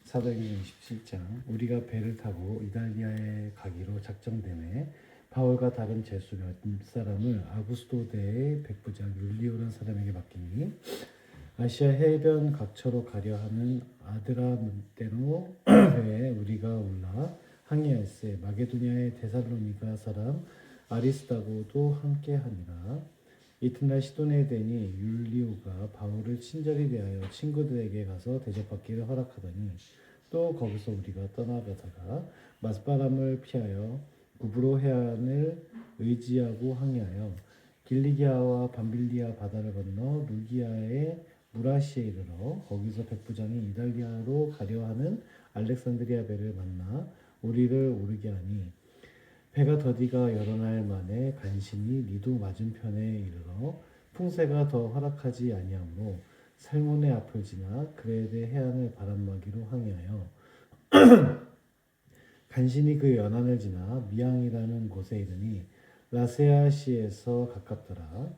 사도행전 27장. 우리가 배를 타고 이달리아에 가기로 작정되매 바울과 다른 제수 몇 사람을 아구스도대의 백부장 율리오라는 사람에게 맡기니 아시아 해변 각처로 가려 하는 아드라문테노 배에 우리가 올라 항해할세. 마게도냐의 데살로니가 사람 아리스다고도 함께하니라. 이튿날 시도네에 되니 율리오가 바울을 친절히 대하여 친구들에게 가서 대접받기를 허락하더니 또 거기서 우리가 떠나가다가 맞바람을 피하여 구브로 해안을 의지하고 항해하여 길리기아와 밤빌리아 바다를 건너 루기아의 무라시에 이르러 거기서 백부장이 이달리아로 가려 하는 알렉산드리아 배를 만나 우리를 오르게 하니 배가 더디가 여러 날 만에 간신히 니도 맞은편에 이르러 풍세가 더 허락하지 아니하므로 살몬의 앞을 지나 그레데 해안을 바람막이로 항해하여 간신히 그 연안을 지나 미앙이라는 곳에 이르니 라세아시에서 가깝더라.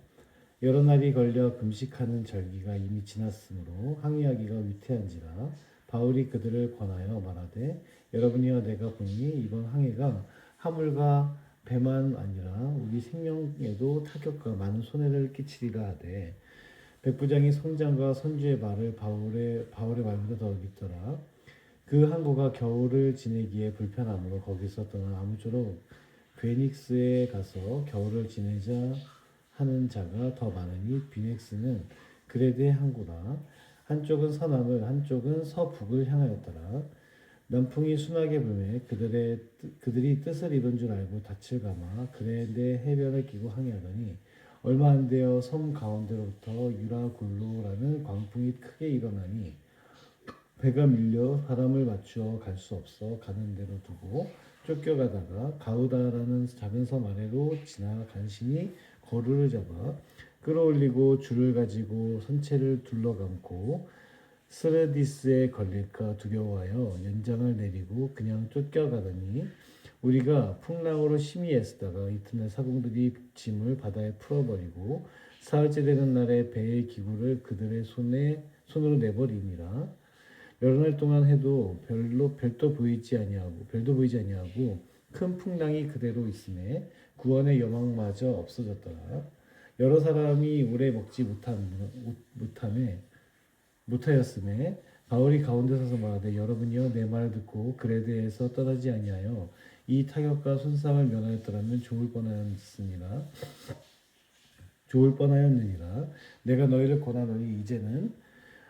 여러 날이 걸려 금식하는 절기가 이미 지났으므로 항해하기가 위태한지라. 바울이 그들을 권하여 말하되 여러분이여 내가 보니 이번 항해가 화물과 배만 아니라 우리 생명에도 타격과 많은 손해를 끼치리라 하되 백부장이 선장과 선주의 말을 바울의 말보다 더 믿더라. 그 항구가 겨울을 지내기에 불편하므로 거기서 떠나 아무쪼록 베닉스에 가서 겨울을 지내자 하는 자가 더 많으니 비넥스는 그레드의 항구라. 한쪽은 서남을 한쪽은 서북을 향하였더라. 남풍이 순하게 불매 그들이 뜻을 이룬 줄 알고 닻을 감아 그레데 해변을 끼고 항해하더니 얼마 안 되어 섬 가운데로부터 유라굴로라는 광풍이 크게 일어나니 배가 밀려 바람을 맞추어 갈 수 없어 가는 대로 두고 쫓겨가다가 가우다라는 작은 섬 아래로 지나 간신히 거루를 잡아 끌어올리고 줄을 가지고 선체를 둘러감고 스르디스에 걸릴까 두려워하여 연장을 내리고 그냥 쫓겨가더니 우리가 풍랑으로 심히 애쓰다가 이튿날 사공들이 짐을 바다에 풀어버리고 사흘째 되는 날에 배의 기구를 그들의 손으로 내버리니라. 여러 날 동안 해도 별도 보이지 아니하고 큰 풍랑이 그대로 있음에 구원의 여망마저 없어졌더라. 여러 사람이 오래 먹지 못하였음에 바울이 가운데 서서 말하되 여러분이여 내 말을 듣고 그레데에서 떠나지 아니하여 이 타격과 손상을 면하였더라면 좋을 뻔하였느니라. 내가 너희를 권하노니 이제는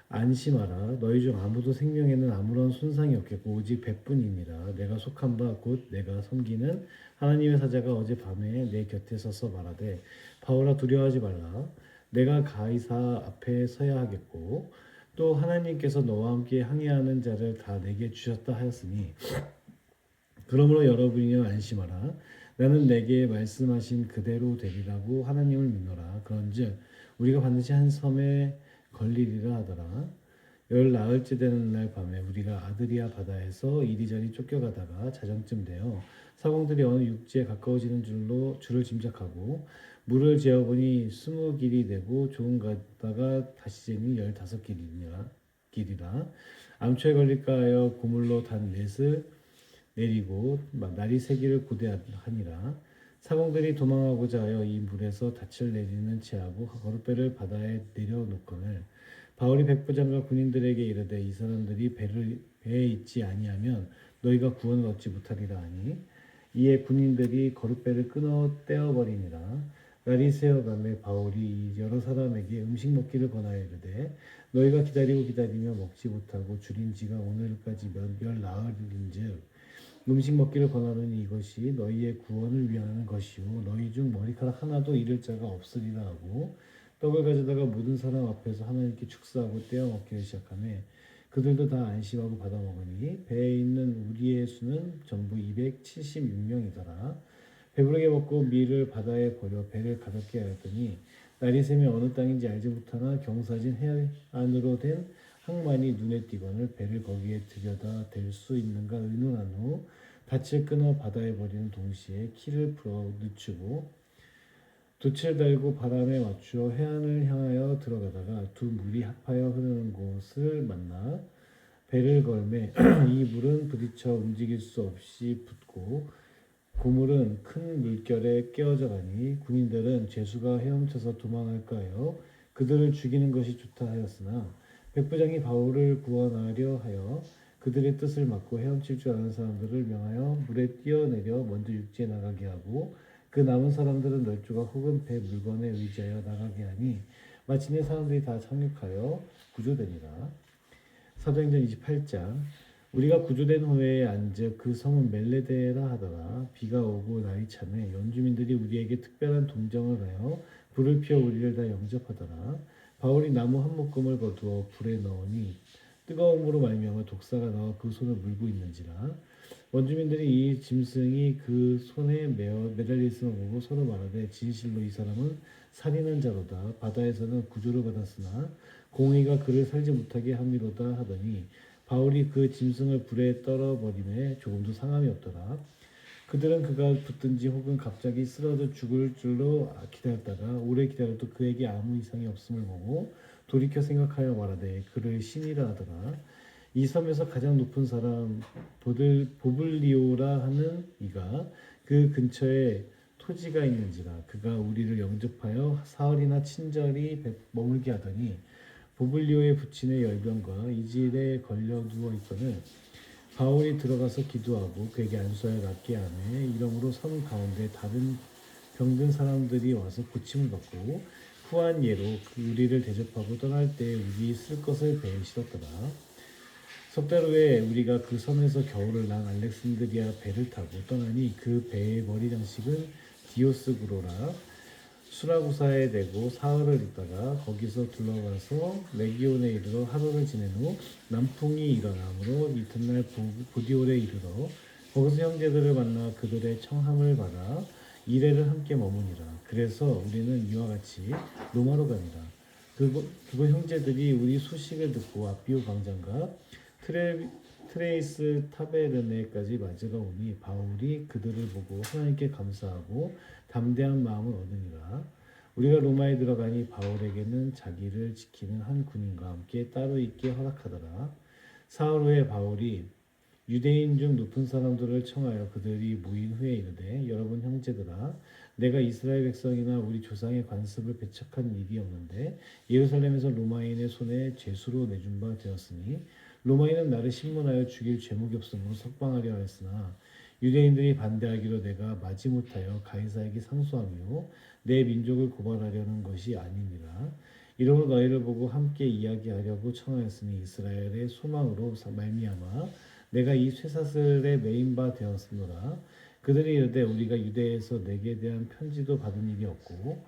안심하라. 너희 중 아무도 생명에는 아무런 손상이 없겠고 오직 배뿐이니라. 내가 속한 바 곧 내가 섬기는 하나님의 사자가 어젯밤에 내 곁에 서서 말하되 바울아 두려워하지 말라. 내가 가이사 앞에 서야 하겠고 또 하나님께서 너와 함께 항해하는 자를 다 내게 주셨다 하였으니 그러므로 여러분이여 안심하라. 나는 내게 말씀하신 그대로 되리라고 하나님을 믿노라. 그런즉 우리가 반드시 한 섬에 걸리리라 하더라. 열 나흘째 되는 날 밤에 우리가 아드리아 바다에서 이리저리 쫓겨가다가 자정쯤 되어 사공들이 어느 육지에 가까워지는 줄을 짐작하고 물을 재어보니 20길이 되고 조금 가다가 다시 재니 15길이라. 암초에 걸릴까 하여 고물로 단 넷을 내리고 날이 새기를 고대하니라. 사공들이 도망하고자 하여 이 물에서 닻을 내리는 채하고 거룻배를 바다에 내려놓거늘 바울이 백부장과 군인들에게 이르되 이 사람들이 배에 있지 아니하면 너희가 구원을 얻지 못하리라 하니 이에 군인들이 거룻배를 끊어 떼어버리니라. 날이 새어가매 바울이 여러 사람에게 음식 먹기를 권하여 이르되 너희가 기다리며 먹지 못하고 줄인 지가 오늘까지 열 나흘인즉 음식 먹기를 권하노니 이것이 너희의 구원을 위하는 것이요 너희 중 머리카락 하나도 잃을 자가 없으리라 하고 떡을 가져다가 모든 사람 앞에서 하나님께 축사하고 떼어 먹기를 시작하매 그들도 다 안심하고 받아 먹으니 배에 있는 우리의 수는 전부 276명이더라. 배부르게 먹고 밀을 바다에 버려 배를 가볍게 하였더니 날이 새면 어느 땅인지 알지 못하나 경사진 해안으로 된 항만이 눈에 띄거늘 배를 거기에 들여다 댈 수 있는가 의논한 후 닻을 끊어 바다에 버리는 동시에 키를 풀어 늦추고 돛을 달고 바람에 맞추어 해안을 향하여 들어가다가 두 물이 합하여 흐르는 곳을 만나 배를 걸매 이 물은 부딪혀 움직일 수 없이 붙고 고물은 큰 물결에 깨어져 가니 군인들은 죄수가 헤엄쳐서 도망할까 하여 그들을 죽이는 것이 좋다 하였으나 백부장이 바울을 구원하려 하여 그들의 뜻을 막고 헤엄칠 줄 아는 사람들을 명하여 물에 뛰어내려 먼저 육지에 나가게 하고 그 남은 사람들은 널조가 혹은 배 물건에 의지하여 나가게 하니 마침내 사람들이 다 착륙하여 구조되니라. 사도행전 28장. 우리가 구조된 후에 안즉 그 성은 멜레데라 하더라. 비가 오고 날이 차매 연주민들이 우리에게 특별한 동정을 하여 불을 피워 우리를 다 영접하더라. 바울이 나무 한 묶음을 거두어 불에 넣으니 뜨거움으로 말미암아 독사가 나와 그 손을 물고 있는지라. 원주민들이 이 짐승이 그 손에 매달려 있음을 보고 서로 말하되 진실로 이 사람은 살인한 자로다. 바다에서는 구조를 받았으나 공의가 그를 살지 못하게 함이로다 하더니 바울이 그 짐승을 불에 떨어버리매 조금도 상함이 없더라. 그들은 그가 붙든지 혹은 갑자기 쓰러져 죽을 줄로 기다렸다가 오래 기다려도 그에게 아무 이상이 없음을 보고 돌이켜 생각하여 말하되 그를 신이라 하더라. 이 섬에서 가장 높은 사람 보블리오라 하는 이가 그 근처에 토지가 있는지라. 그가 우리를 영접하여 사흘이나 친절히 머물게 하더니 보블리오의 부친의 열병과 이질에 걸려 누워 있거늘 바울이 들어가서 기도하고 그에게 안수하여 낫게 하매 이러므로 섬 가운데 다른 병든 사람들이 와서 고침을 받고 후한 예로 우리를 대접하고 떠날 때 우리 쓸 것을 배에 실었더라. 석 달 후에 우리가 그 섬에서 겨울을 난 알렉산드리아 배를 타고 떠나니 그 배의 머리 장식은 디오스구로라 수라구사에 대고 사흘을 있다가 거기서 둘러가서 레기온에 이르러 하루를 지낸 후 남풍이 일어나므로 이튿날 보디올에 이르러 거기서 형제들을 만나 그들의 청함을 받아 이래를 함께 머무니라. 그래서 우리는 이와 같이 로마로 가니라. 그곳 형제들이 우리 소식을 듣고 아비오 광장과 트레이스 타베르네까지 맞으러 오니 바울이 그들을 보고 하나님께 감사하고 담대한 마음을 얻으니라. 우리가 로마에 들어가니 바울에게는 자기를 지키는 한 군인과 함께 따로 있게 허락하더라. 사흘 후에 바울이 유대인 중 높은 사람들을 청하여 그들이 모인 후에 이르되 여러분 형제들아 내가 이스라엘 백성이나 우리 조상의 관습을 배척한 일이 없는데 예루살렘에서 로마인의 손에 죄수로 내준 바 되었으니 로마인은 나를 신문하여 죽일 죄목이 없으므로 석방하려 하였으나 유대인들이 반대하기로 내가 마지못하여 가이사에게 상소하며 내 민족을 고발하려는 것이 아니니라. 이러므로 너희를 보고 함께 이야기하려고 청하였으니 이스라엘의 소망으로 말미암아 내가 이 쇠사슬에 매인 바 되었으므라. 그들이 이르되 우리가 유대에서 내게 대한 편지도 받은 일이 없고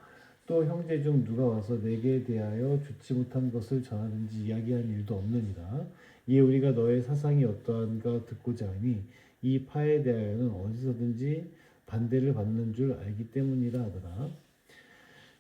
또 형제 중 누가 와서 내게 대하여 좋지 못한 것을 전하든지 이야기한 일도 없느니라. 이에 우리가 너의 사상이 어떠한가 듣고자 하니 이 파에 대하여는 어디서든지 반대를 받는 줄 알기 때문이라 하더라.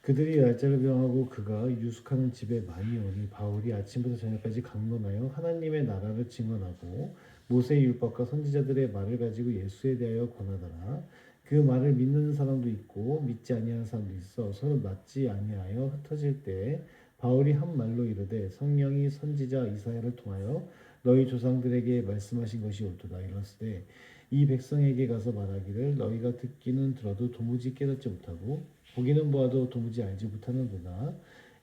그들이 날짜를 정하고 그가 유숙하는 집에 많이 오니 바울이 아침부터 저녁까지 강론하여 하나님의 나라를 증언하고 모세의 율법과 선지자들의 말을 가지고 예수에 대하여 권하더라. 그 말을 믿는 사람도 있고 믿지 아니하는 사람도 있어 서로 맞지 아니하여 흩어질 때 바울이 한 말로 이르되 성령이 선지자 이사야를 통하여 너희 조상들에게 말씀하신 것이 옳도다 이르시되 이 백성에게 가서 말하기를 너희가 듣기는 들어도 도무지 깨닫지 못하고 보기는 보아도 도무지 알지 못하는도다.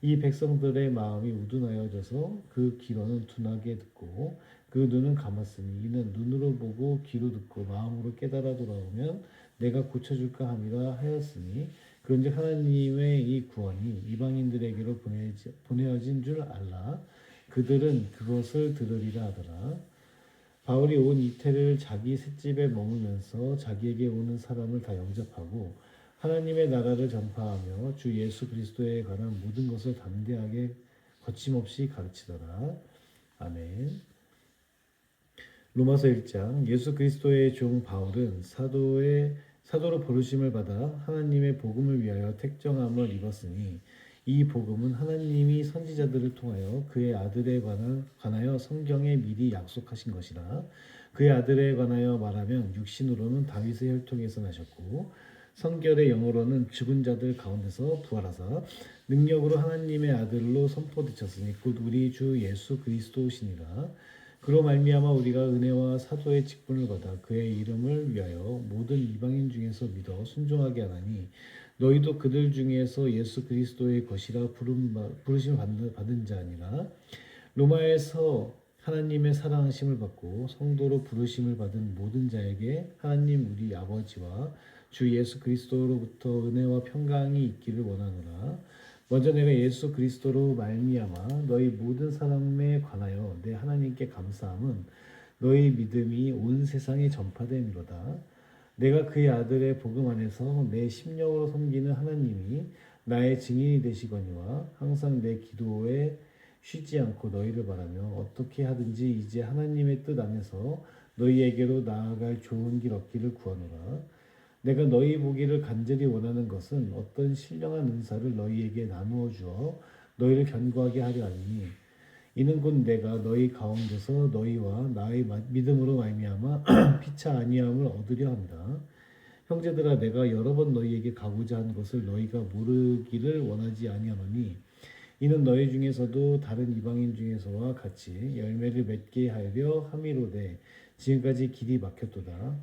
이 백성들의 마음이 우둔하여져서 그 귀로는 둔하게 듣고 그 눈은 감았으니 이는 눈으로 보고 귀로 듣고 마음으로 깨달아 돌아오면 내가 고쳐줄까 함이라 하였으니 그런즉 하나님의 이 구원이 이방인들에게로 보내어진 줄 알라. 그들은 그것을 들으리라 하더라. 바울이 온 이태를 자기 셋집에 머물면서 자기에게 오는 사람을 다 영접하고 하나님의 나라를 전파하며 주 예수 그리스도에 관한 모든 것을 담대하게 거침없이 가르치더라. 아멘. 로마서 1장. 예수 그리스도의 종 바울은 사도로 부르심을 받아 하나님의 복음을 위하여 택정함을 입었으니 이 복음은 하나님이 선지자들을 통하여 그의 아들에 관하여 성경에 미리 약속하신 것이라. 그의 아들에 관하여 말하면 육신으로는 다윗의 혈통에서 나셨고 성결의 영으로는 죽은 자들 가운데서 부활하사 능력으로 하나님의 아들로 선포되셨으니 곧 우리 주 예수 그리스도시니라. 그로 말미암아 우리가 은혜와 사도의 직분을 받아 그의 이름을 위하여 모든 이방인 중에서 믿어 순종하게 하나니 너희도 그들 중에서 예수 그리스도의 것이라 부르심을 받은 자 아니라 로마에서 하나님의 사랑하심을 받고 성도로 부르심을 받은 모든 자에게 하나님 우리 아버지와 주 예수 그리스도로부터 은혜와 평강이 있기를 원하노라. 먼저 내가 예수 그리스도로 말미암아 너희 모든 사람에 관하여 내 하나님께 감사함은 너희 믿음이 온 세상에 전파됨이로다. 내가 그의 아들의 복음 안에서 내 심령으로 섬기는 하나님이 나의 증인이 되시거니와 항상 내 기도에 쉬지 않고 너희를 바라며 어떻게 하든지 이제 하나님의 뜻 안에서 너희에게로 나아갈 좋은 길 얻기를 구하노라. 내가 너희 보기를 간절히 원하는 것은 어떤 신령한 은사를 너희에게 나누어 주어 너희를 견고하게 하려 하니 이는 곧 내가 너희 가운데서 너희와 나의 믿음으로 말미암아 피차 아니함을 얻으려 한다. 형제들아 내가 여러 번 너희에게 가고자 한 것을 너희가 모르기를 원하지 아니하노니 이는 너희 중에서도 다른 이방인 중에서와 같이 열매를 맺게 하려 함이로되 지금까지 길이 막혔도다.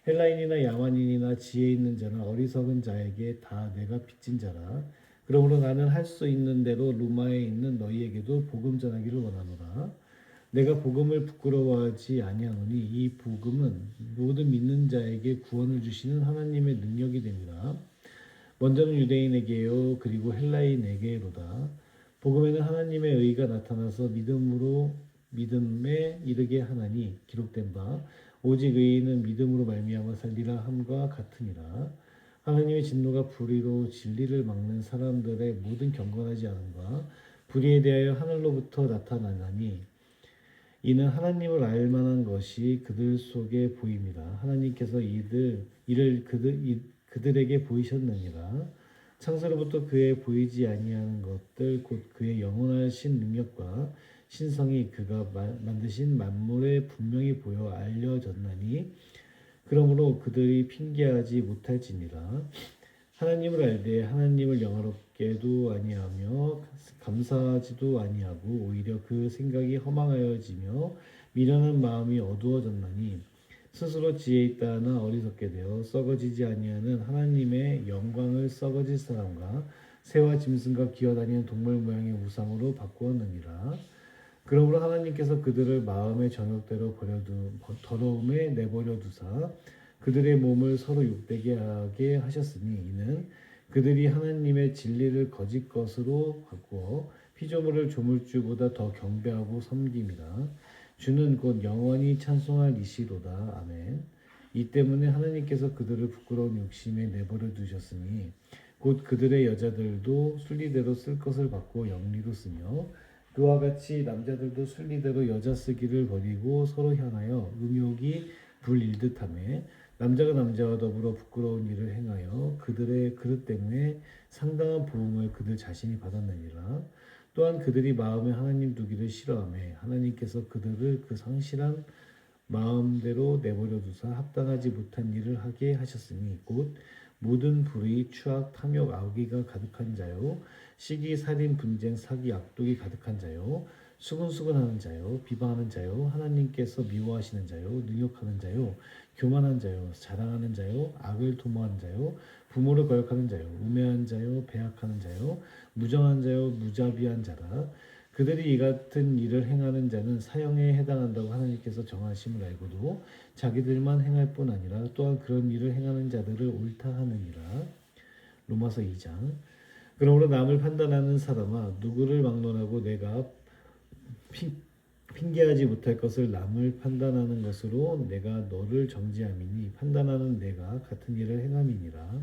헬라인이나 야만인이나 지혜 있는 자나 어리석은 자에게 다 내가 빚진 자라. 그러므로 나는 할 수 있는 대로 로마에 있는 너희에게도 복음 전하기를 원하노라. 내가 복음을 부끄러워하지 아니하노니 이 복음은 모든 믿는 자에게 구원을 주시는 하나님의 능력이 됩니다. 먼저는 유대인에게요 그리고 헬라인에게로다. 복음에는 하나님의 의가 나타나서 믿음에 이르게 하나니 기록된 바 오직 의인은 믿음으로 말미암아 살리라 함과 같으니라. 하나님의 진노가 불의로 진리를 막는 사람들의 모든 경건하지 않음과 불의에 대하여 하늘로부터 나타나나니 이는 하나님을 알 만한 것이 그들 속에 보입니다. 하나님께서 그들에게 보이셨느니라. 창세로부터 그의 보이지 아니하는 것들 곧 그의 영원하신 능력과 신성이 그가 만드신 만물에 분명히 보여 알려졌나니 그러므로 그들이 핑계하지 못할지니라. 하나님을 알되 하나님을 영화롭게도 아니하며 감사하지도 아니하고 오히려 그 생각이 허망하여지며 미련한 마음이 어두워졌나니 스스로 지혜 있다 하나 어리석게 되어 썩어지지 아니하는 하나님의 영광을 썩어질 사람과 새와 짐승과 기어다니는 동물 모양의 우상으로 바꾸었느니라. 그러므로 하나님께서 그들을 마음의 정욕대로 더러움에 내버려 두사 그들의 몸을 서로 욕되게 하게 하셨으니 이는 그들이 하나님의 진리를 거짓 것으로 바꾸어 피조물을 조물주보다 더 경배하고 섬깁니다. 주는 곧 영원히 찬송할 이시로다. 아멘. 이 때문에 하나님께서 그들을 부끄러운 욕심에 내버려 두셨으니 곧 그들의 여자들도 순리대로 쓸 것을 받고 영리로 쓰며 그와 같이 남자들도 순리대로 여자 쓰기를 버리고 서로 향하여 음욕이 불일듯하며 남자가 남자와 더불어 부끄러운 일을 행하여 그들의 그릇 때문에 상당한 보응을 그들 자신이 받았느니라. 또한 그들이 마음에 하나님 두기를 싫어하며 하나님께서 그들을 그 상실한 마음대로 내버려 두사 합당하지 못한 일을 하게 하셨으니 곧 모든 불의, 추악, 탐욕, 악의가 가득한 자요 시기, 살인, 분쟁, 사기, 악독이 가득한 자요 수근수근하는 자요 비방하는 자요 하나님께서 미워하시는 자요 능욕하는 자요 교만한 자요 자랑하는 자요 악을 도모하는 자요 부모를 거역하는 자요 우매한 자요 배악하는 자요 무정한 자요 무자비한 자라. 그들이 이 같은 일을 행하는 자는 사형에 해당한다고 하나님께서 정하심을 알고도 자기들만 행할 뿐 아니라 또한 그런 일을 행하는 자들을 옳다 하느니라. 로마서 2장. 그러므로 남을 판단하는 사람아 누구를 막론하고 내가 핑계하지 못할 것을 남을 판단하는 것으로 내가 너를 정죄함이니 판단하는 내가 같은 일을 행함이니라.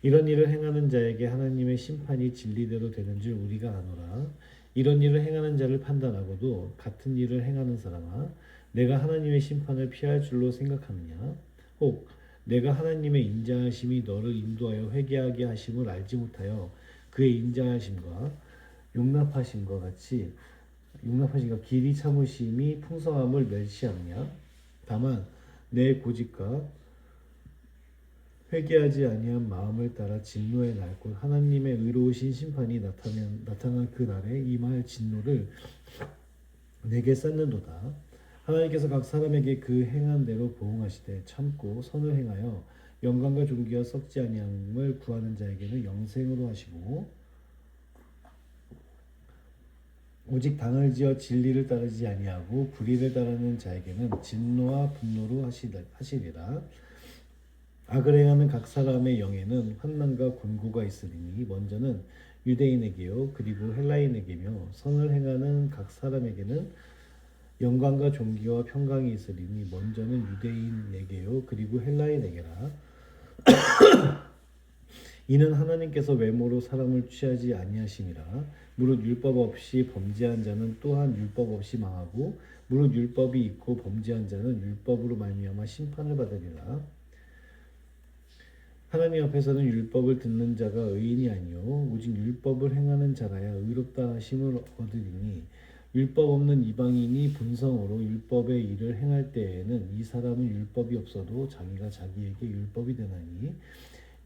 이런 일을 행하는 자에게 하나님의 심판이 진리대로 되는 줄 우리가 아노라. 이런 일을 행하는 자를 판단하고도 같은 일을 행하는 사람아 내가 하나님의 심판을 피할 줄로 생각하느냐? 혹 내가 하나님의 인자하심이 너를 인도하여 회개하게 하심을 알지 못하여 그의 인자하심과 용납하심과 길이 참으심이 풍성함을 멸시하느냐? 다만 내 고집과 회개하지 아니한 마음을 따라 진노의 날 곧 하나님의 의로우신 심판이 나타난 그 날에 임할 진노를 내게 쌓는도다. 하나님께서 각 사람에게 그 행한 대로 보응하시되 참고 선을 행하여 영광과 존귀와 썩지 아니함을 구하는 자에게는 영생으로 하시고 오직 당을 지어 진리를 따르지 아니하고 불의를 따르는 자에게는 진노와 분노로 하시리라. 악을 행하는 각 사람의 영에는 환난과 곤고가 있으리니 먼저는 유대인에게요 그리고 헬라인에게며 선을 행하는 각 사람에게는 영광과 존귀와 평강이 있으리니 먼저는 유대인에게요 그리고 헬라인에게라. 이는 하나님께서 외모로 사람을 취하지 아니하심이라. 무릇 율법 없이 범죄한 자는 또한 율법 없이 망하고 무릇 율법이 있고 범죄한 자는 율법으로 말미암아 심판을 받으리라. 하나님 앞에서는 율법을 듣는 자가 의인이 아니요 오직 율법을 행하는 자라야 의롭다 하심을 얻으리니 율법 없는 이방인이 본성으로 율법의 일을 행할 때에는 이 사람은 율법이 없어도 자기가 자기에게 율법이 되나니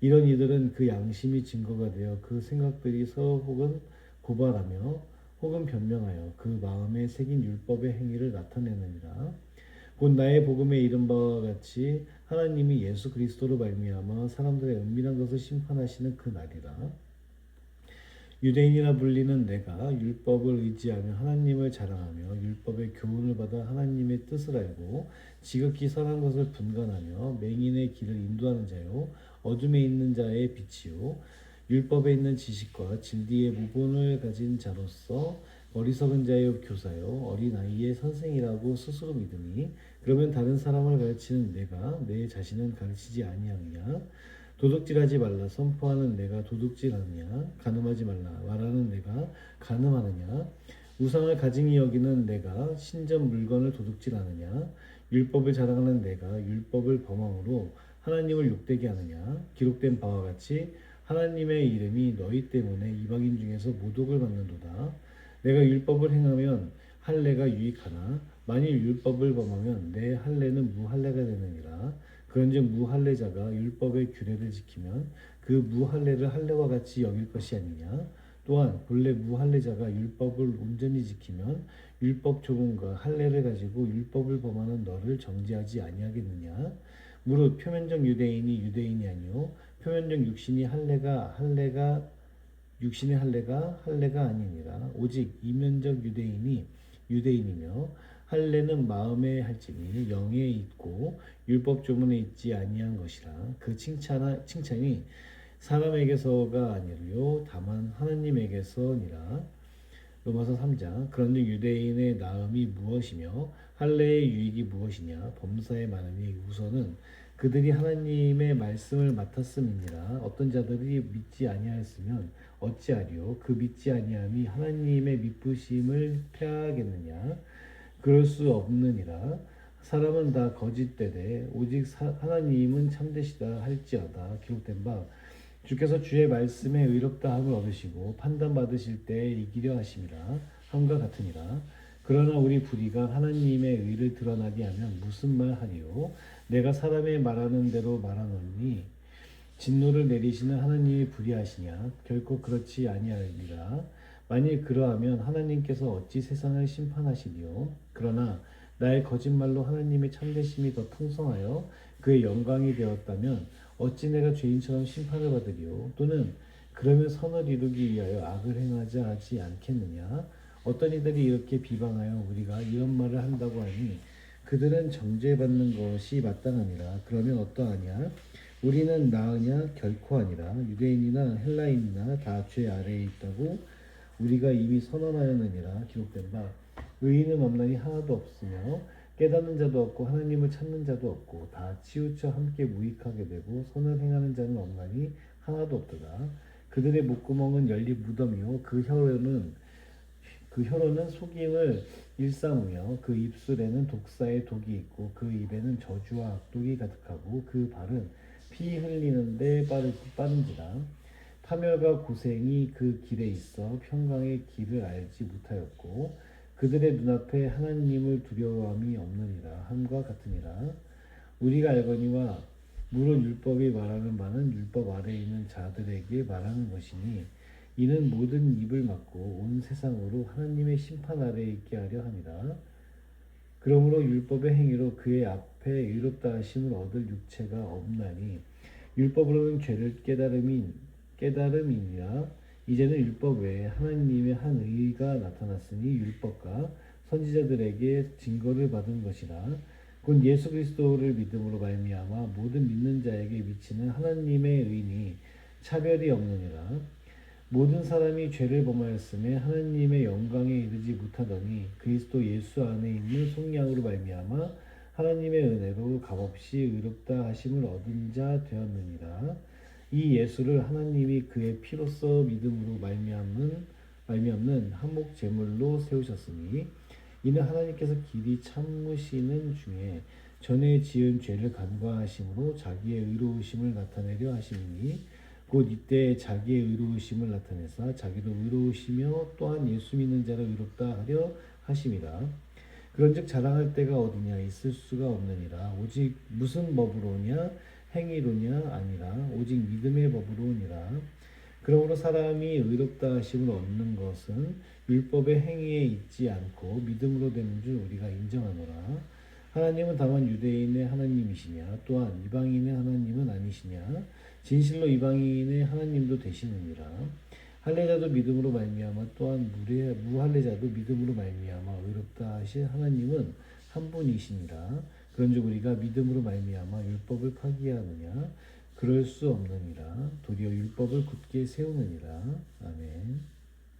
이런 이들은 그 양심이 증거가 되어 그 생각들이 서로 혹은 고발하며 혹은 변명하여 그 마음에 새긴 율법의 행위를 나타내느니라. 곧 나의 복음에 이른 바와 같이 하나님이 예수 그리스도로 말미암아 사람들의 은밀한 것을 심판하시는 그 날이라. 유대인이라 불리는 내가 율법을 의지하며 하나님을 자랑하며 율법의 교훈을 받아 하나님의 뜻을 알고 지극히 선한 것을 분간하며 맹인의 길을 인도하는 자요 어둠에 있는 자의 빛이요 율법에 있는 지식과 진리의 무본을 가진 자로서 어리석은 자의 교사요 어린 아이의 선생이라고 스스로 믿으니 그러면 다른 사람을 가르치는 내가 내 자신은 가르치지 아니하느냐. 도둑질하지 말라 선포하는 내가 도둑질하느냐. 간음하지 말라 말하는 내가 간음하느냐. 우상을 가증히 여기는 내가 신전 물건을 도둑질하느냐. 율법을 자랑하는 내가 율법을 범함으로 하나님을 욕되게 하느냐. 기록된 바와 같이 하나님의 이름이 너희 때문에 이방인 중에서 모독을 받는도다. 내가 율법을 행하면 할례가 유익하나 만일 율법을 범하면 내 할례는 무할례가 되느니라. 그런즉 무할례자가 율법의 규례를 지키면 그 무할례를 할례와 같이 여길 것이 아니냐. 또한 본래 무할례자가 율법을 온전히 지키면 율법 조문과 할례를 가지고 율법을 범하는 너를 정죄하지 아니하겠느냐. 무릇 표면적 유대인이 유대인이 아니요 표면적 육신의 할례가 아니니라. 오직 이면적 유대인이 유대인이며 할례는 마음에 할지니 영에 있고 율법 조문에 있지 아니한 것이라. 그 칭찬이 사람에게서가 아니요 다만 하나님에게서니라. 로마서 3장. 그런즉 유대인의 나음이 무엇이며 할례의 유익이 무엇이냐. 범사에 많으니 우선은 그들이 하나님의 말씀을 맡았음이니라. 어떤 자들이 믿지 아니하였으면 어찌하리요. 그 믿지 아니함이 하나님의 믿으심을 폐하겠느냐. 그럴 수 없느니라. 사람은 다 거짓되되 오직 하나님은 참되시다 할지어다. 기록된 바 주께서 주의 말씀에 의롭다함을 얻으시고 판단 받으실 때에 이기려 하심이라 함과 같으니라. 그러나 우리 불의가 하나님의 의를 드러나게 하면 무슨 말 하리요. 내가 사람의 말하는 대로 말하노니 진노를 내리시는 하나님이 불의하시냐. 결코 그렇지 아니하리라. 만일 그러하면 하나님께서 어찌 세상을 심판하시리요. 그러나 나의 거짓말로 하나님의 참되심이 더 풍성하여 그의 영광이 되었다면 어찌 내가 죄인처럼 심판을 받으리요. 또는 그러면 선을 이루기 위하여 악을 행하자 하지 않겠느냐. 어떤 이들이 이렇게 비방하여 우리가 이런 말을 한다고 하니 그들은 정죄받는 것이 마땅하니라. 그러면 어떠하냐. 우리는 나으냐. 결코 아니라. 유대인이나 헬라인이나 다 죄 아래에 있다고 우리가 이미 선언하였느니라. 기록된 바 의인은 없나니 하나도 없으며 깨닫는 자도 없고 하나님을 찾는 자도 없고 다 치우쳐 함께 무익하게 되고 선을 행하는 자는 없나니 하나도 없도다. 그들의 목구멍은 열린 무덤이요 그 혀로는 속임을 일삼으며 그 입술에는 독사의 독이 있고 그 입에는 저주와 악독이 가득하고 그 발은 피 흘리는데 빠른지라. 파멸과 고생이 그 길에 있어 평강의 길을 알지 못하였고 그들의 눈앞에 하나님을 두려워함이 없느니라 함과 같으니라. 우리가 알거니와 무릇 율법이 말하는 바는 율법 아래에 있는 자들에게 말하는 것이니 이는 모든 입을 막고 온 세상으로 하나님의 심판 아래에 있게 하려 함이라. 그러므로 율법의 행위로 그의 앞에 의롭다 하심을 얻을 육체가 없나니 율법으로는 죄를 깨달음이니라. 이제는 율법 외에 하나님의 한 의가 나타났으니 율법과 선지자들에게 증거를 받은 것이라. 곧 예수 그리스도를 믿음으로 말미암아 모든 믿는 자에게 미치는 하나님의 의니 차별이 없느니라. 모든 사람이 죄를 범하였음에 하나님의 영광에 이르지 못하더니 그리스도 예수 안에 있는 속량으로 말미암아 하나님의 은혜로 값없이 의롭다 하심을 얻은 자 되었느니라. 이 예수를 하나님이 그의 피로써 믿음으로 말미암는 한몫 제물로 세우셨으니 이는 하나님께서 길이 참으시는 중에 전에 지은 죄를 간과하심으로 자기의 의로우심을 나타내려 하심이니 곧 이때 자기의 의로우심을 나타내사 자기도 의로우시며 또한 예수 믿는 자를 의롭다 하려 하심이라. 그런즉 자랑할 때가 어디냐 있을 수가 없느니라. 오직 무슨 법으로냐 행위로냐 아니라 오직 믿음의 법으로니라. 그러므로 사람이 의롭다 하심을 얻는 것은 율법의 행위에 있지 않고 믿음으로 되는 줄 우리가 인정하노라. 하나님은 다만 유대인의 하나님이시냐 또한 이방인의 하나님은 아니시냐. 진실로 이방인의 하나님도 되시느니라. 할례자도 믿음으로 말미암아 또한 무할례자도 믿음으로 말미암아 의롭다 하신 하나님은 한 분이시니라. 그런즉 우리가 믿음으로 말미암아 율법을 파기하느냐 그럴 수 없느니라. 도리어 율법을 굳게 세우느니라. 아멘.